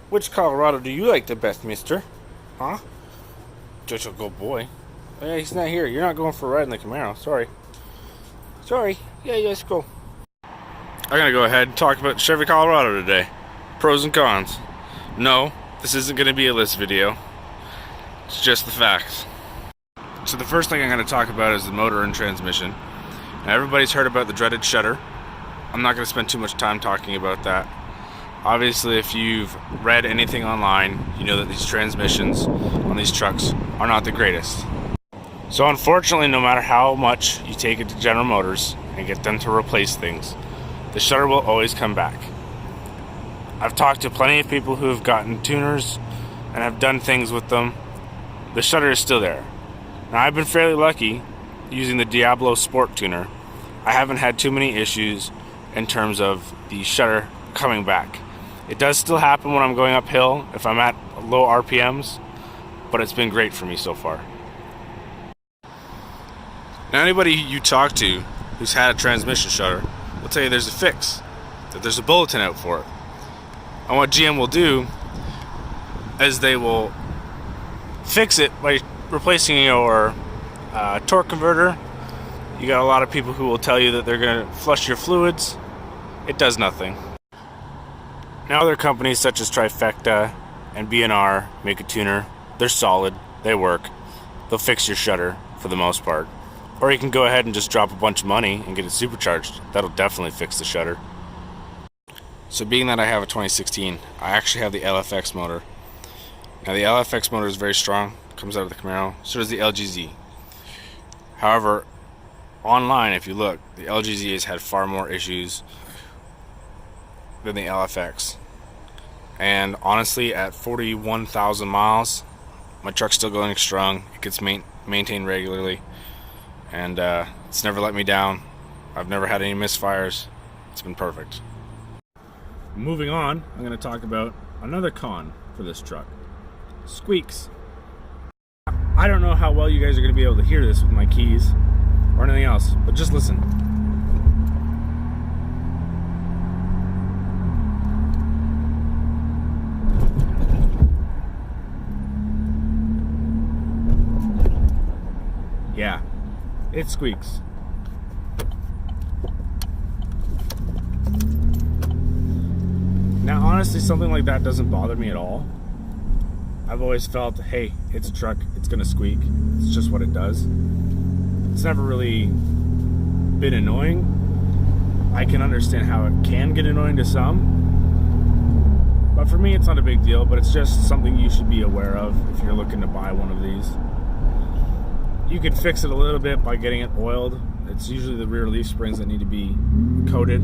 Which Colorado do you like the best, mister? Huh? Just a good boy. Oh, yeah, he's not here. You're not going for a ride in the Camaro. Sorry. Sorry. Yeah, let's go. I'm going to go ahead and talk about Chevy Colorado today. Pros and cons. No, this isn't going to be a list video. It's just the facts. So the first thing I'm going to talk about is the motor and transmission. Now, everybody's heard about the dreaded shudder. I'm not going to spend too much time talking about that. Obviously, if you've read anything online, you know that these transmissions on these trucks are not the greatest. So unfortunately, no matter how much you take it to General Motors and get them to replace things, the shudder will always come back. I've talked to plenty of people who have gotten tuners and have done things with them. The shudder is still there. Now, I've been fairly lucky using the Diablo Sport tuner. I haven't had too many issues in terms of the shudder coming back. It does still happen when I'm going uphill if I'm at low RPMs, but it's been great for me so far. Now, anybody you talk to who's had a transmission shudder will tell you there's a fix, that there's a bulletin out for it. And what GM will do is they will fix it by replacing your torque converter. You got a lot of people who will tell you that they're going to flush your fluids. It does nothing. Now, other companies such as Trifecta and B&R make a tuner. They're solid. They work. They'll fix your shudder for the most part. Or you can go ahead and just drop a bunch of money and get it supercharged. That'll definitely fix the shudder. So being that I have a 2016, I actually have the LFX motor. Now, the LFX motor is very strong. Comes out of the Camaro. So does the LGZ. However, online, if you look, the LGZ has had far more issues than the LFX. And honestly, at 41,000 miles, my truck's still going strong. It gets maintained regularly, and it's never let me down. I've never had any misfires. It's been perfect. Moving on, I'm going to talk about another con for this truck. Squeaks. I don't know how well you guys are going to be able to hear this with my keys or anything else, but just listen. Yeah, it squeaks. Now, honestly, something like that doesn't bother me at all. I've always felt, hey, it's a truck, it's gonna squeak. It's just what it does. It's never really been annoying. I can understand how it can get annoying to some, but for me, it's not a big deal. But it's just something you should be aware of if you're looking to buy one of these. You could fix it a little bit by getting it oiled. It's usually the rear leaf springs that need to be coated.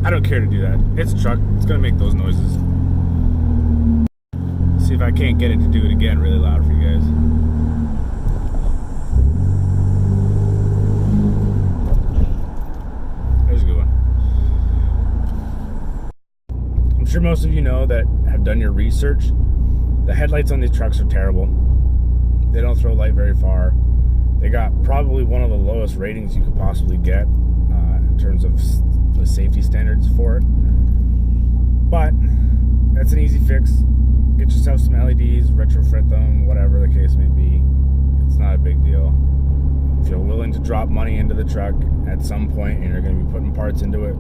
I don't care to do that. It's a truck. It's going to make those noises. See if I can't get it to do it again really loud for you guys. There's a good one. I'm sure most of you know that have done your research. The headlights on these trucks are terrible. They don't throw light very far. They got probably one of the lowest ratings you could possibly get in terms of the safety standards for it. But that's an easy fix. Get yourself some LEDs, retrofit them, whatever the case may be. It's not a big deal. If you're willing to drop money into the truck at some point and you're going to be putting parts into it,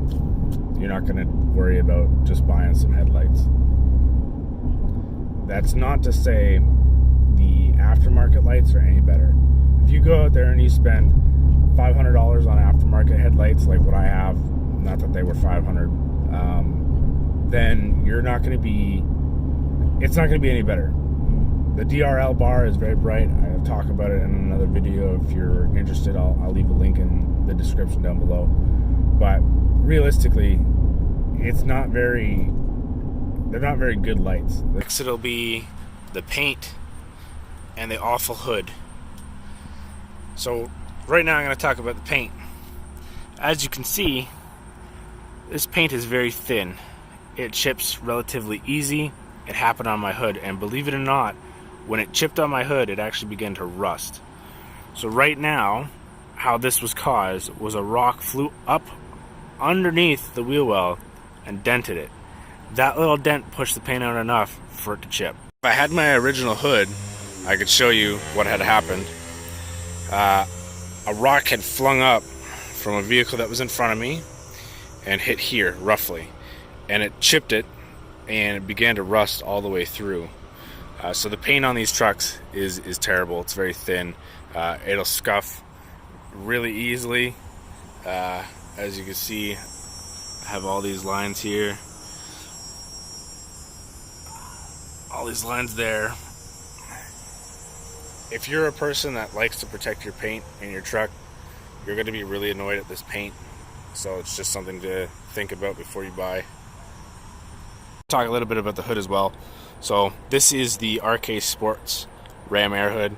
you're not going to worry about just buying some headlights. That's not to say the aftermarket lights are any better. If you go out there and you spend $500 on aftermarket headlights like what I have, not that they were $500, then you're not going to be, it's not going to be any better. The DRL bar is very bright. I'll talk about it in another video. If you're interested, I'll leave a link in the description down below. But realistically, they're not very good lights. Next, it'll be the paint and the awful hood. So right now I'm going to talk about the paint. As you can see, this paint is very thin. It chips relatively easy. It happened on my hood, and believe it or not, when it chipped on my hood, it actually began to rust. So right now, how this was caused was a rock flew up underneath the wheel well and dented it. that little dent pushed the paint out enough for it to chip. If I had my original hood, I could show you what had happened. A rock had flung up from a vehicle that was in front of me and hit here, roughly. And it chipped it, and it began to rust all the way through. So the paint on these trucks is terrible. It's very thin. It'll scuff really easily. As you can see, I have all these lines here. All these lines there. If you're a person that likes to protect your paint in your truck, you're going to be really annoyed at this paint. So it's just something to think about before you buy. Talk a little bit about the hood as well. So this is the RK Sports Ram Air hood.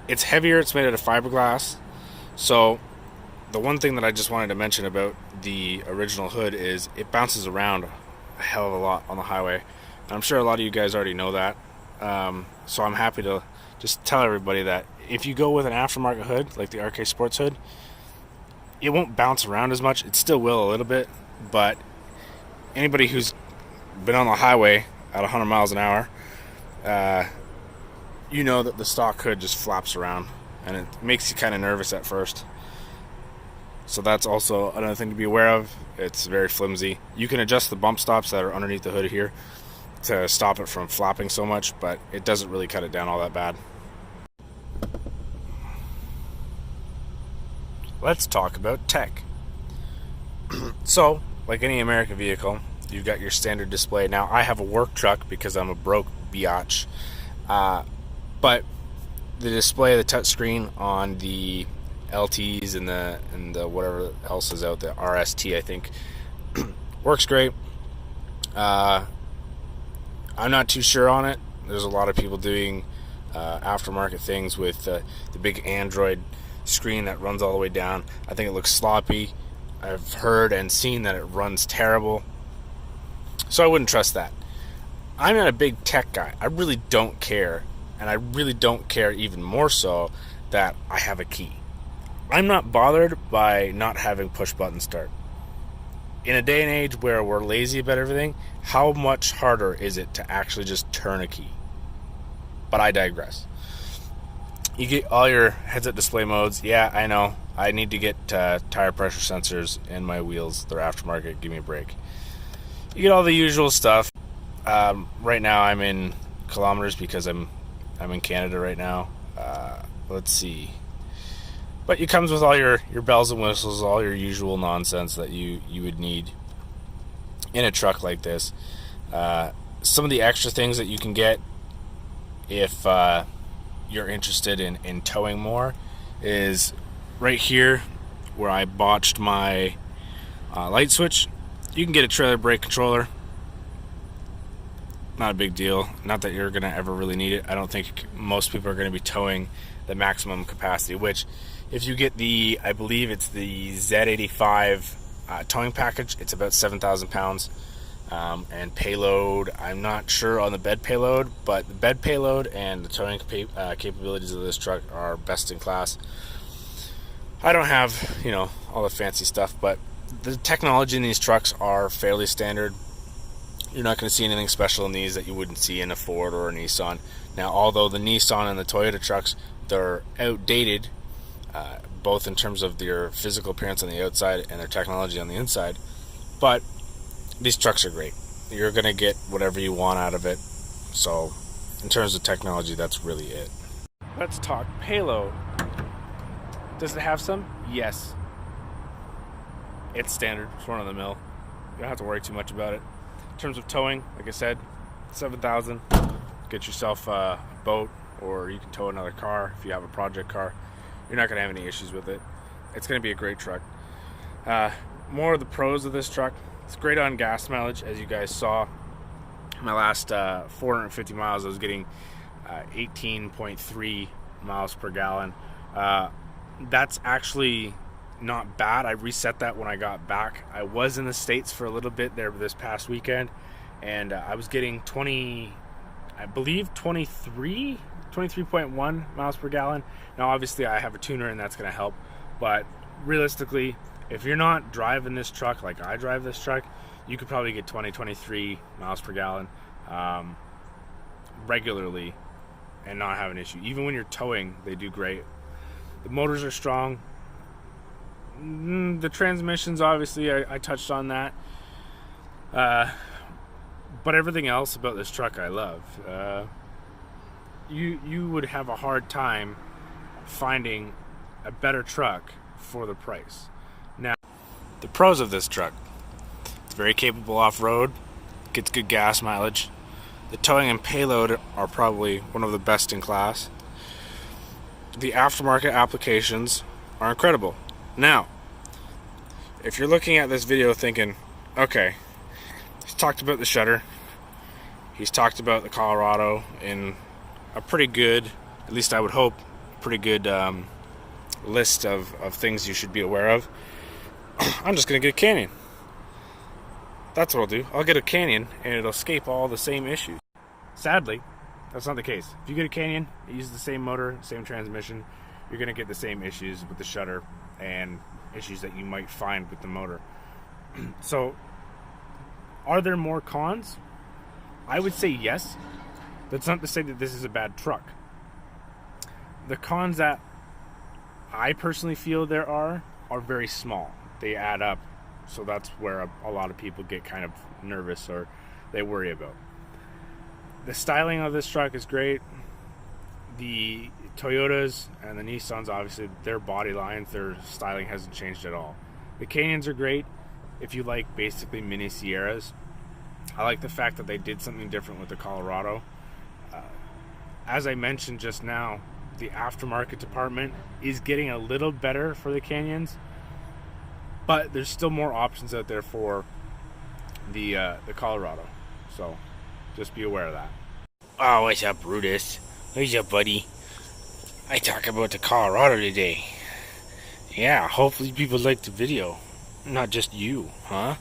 It's heavier, it's made out of fiberglass. So the one thing that I just wanted to mention about the original hood is it bounces around a hell of a lot on the highway. And I'm sure a lot of you guys already know that. So I'm happy to just tell everybody that if you go with an aftermarket hood, like the RK Sports hood, it won't bounce around as much. It still will a little bit, but anybody who's been on the highway at 100 miles an hour, you know that the stock hood just flaps around, and it makes you kind of nervous at first. So that's also another thing to be aware of. It's very flimsy. You can adjust the bump stops that are underneath the hood here to stop it from flapping so much, but it doesn't really cut it down all that bad. Let's talk about tech. So, like any American vehicle, you've got your standard display. Now, I have a work truck because I'm a broke biatch. But the display, the touch screen on the LTs and the whatever else is out, the RST, I think, works great. I'm not too sure on it. There's a lot of people doing aftermarket things with the big Android screen that runs all the way down. I think it looks sloppy. I've heard and seen that it runs terrible. So I wouldn't trust that. I'm not a big tech guy. I really don't care. And I really don't care even more so that I have a key. I'm not bothered by not having push button start. In a day and age where we're lazy about everything, how much harder is it to actually just turn a key? But I digress. You get all your heads-up display modes. Yeah, I know. I need to get tire pressure sensors in my wheels. They're aftermarket. Give me a break. You get all the usual stuff. Right now I'm in kilometers because I'm in Canada right now. Let's see. But it comes with all your bells and whistles, all your usual nonsense that you would need in a truck like this. Some of the extra things that you can get if you're interested in towing more is right here where I botched my light switch. You can get a trailer brake controller. Not a big deal. Not that you're going to ever really need it. I don't think most people are going to be towing the maximum capacity, which if you get the, I believe it's the Z85 towing package, it's about 7,000 pounds. And payload, I'm not sure on the bed payload, but the bed payload and the towing capabilities of this truck are best in class. I don't have, all the fancy stuff, but the technology in these trucks are fairly standard. You're not going to see anything special in these that you wouldn't see in a Ford or a Nissan. Now, although the Nissan and the Toyota trucks, they're outdated, both in terms of their physical appearance on the outside and their technology on the inside, but these trucks are great. You're going to get whatever you want out of it. So, in terms of technology, that's really it. Let's talk payload. Does it have some? Yes. It's standard. It's run of the mill. You don't have to worry too much about it. In terms of towing, like I said, 7,000. Get yourself a boat, or you can tow another car if you have a project car. You're not going to have any issues with it. It's going to be a great truck. More of the pros of this truck. It's great on gas mileage, as you guys saw. My last 450 miles, I was getting 18.3 miles per gallon. That's actually not bad. I reset that when I got back. I was in the States for a little bit there this past weekend, and I was getting 23.1 miles per gallon. Now, obviously, I have a tuner, and that's going to help. But realistically, if you're not driving this truck like I drive this truck, you could probably get 20, 23 miles per gallon regularly and not have an issue. Even when you're towing, they do great. The motors are strong. The transmissions, obviously, I touched on that. But everything else about this truck I love. You would have a hard time finding a better truck for the price. Now, the pros of this truck: it's very capable off-road, gets good gas mileage. The towing and payload are probably one of the best in class. The aftermarket applications are incredible. Now, if you're looking at this video thinking, okay, he's talked about the shutter, he's talked about the Colorado in a pretty good, at least I would hope, pretty good list of things you should be aware of. I'm just going to get a Canyon. That's what I'll do. I'll get a Canyon and it'll escape all the same issues. Sadly, that's not the case. If you get a Canyon, it uses the same motor, same transmission, you're going to get the same issues with the shutter and issues that you might find with the motor. So, are there more cons? I would say yes. That's not to say that this is a bad truck. The cons that I personally feel there are very small. They add up. So that's where a lot of people get kind of nervous or they worry about. The styling of this truck is great. The Toyotas and the Nissans, obviously, their body lines, their styling hasn't changed at all. The Canyons are great if you like basically mini Sierras. I like the fact that they did something different with the Colorado. As I mentioned just now, the aftermarket department is getting a little better for the Canyons, but there's still more options out there for the Colorado. So just be aware of that. Oh, what's up, Brutus? What's up, buddy? I talk about the Colorado today. Yeah, hopefully people like the video. Not just you, huh?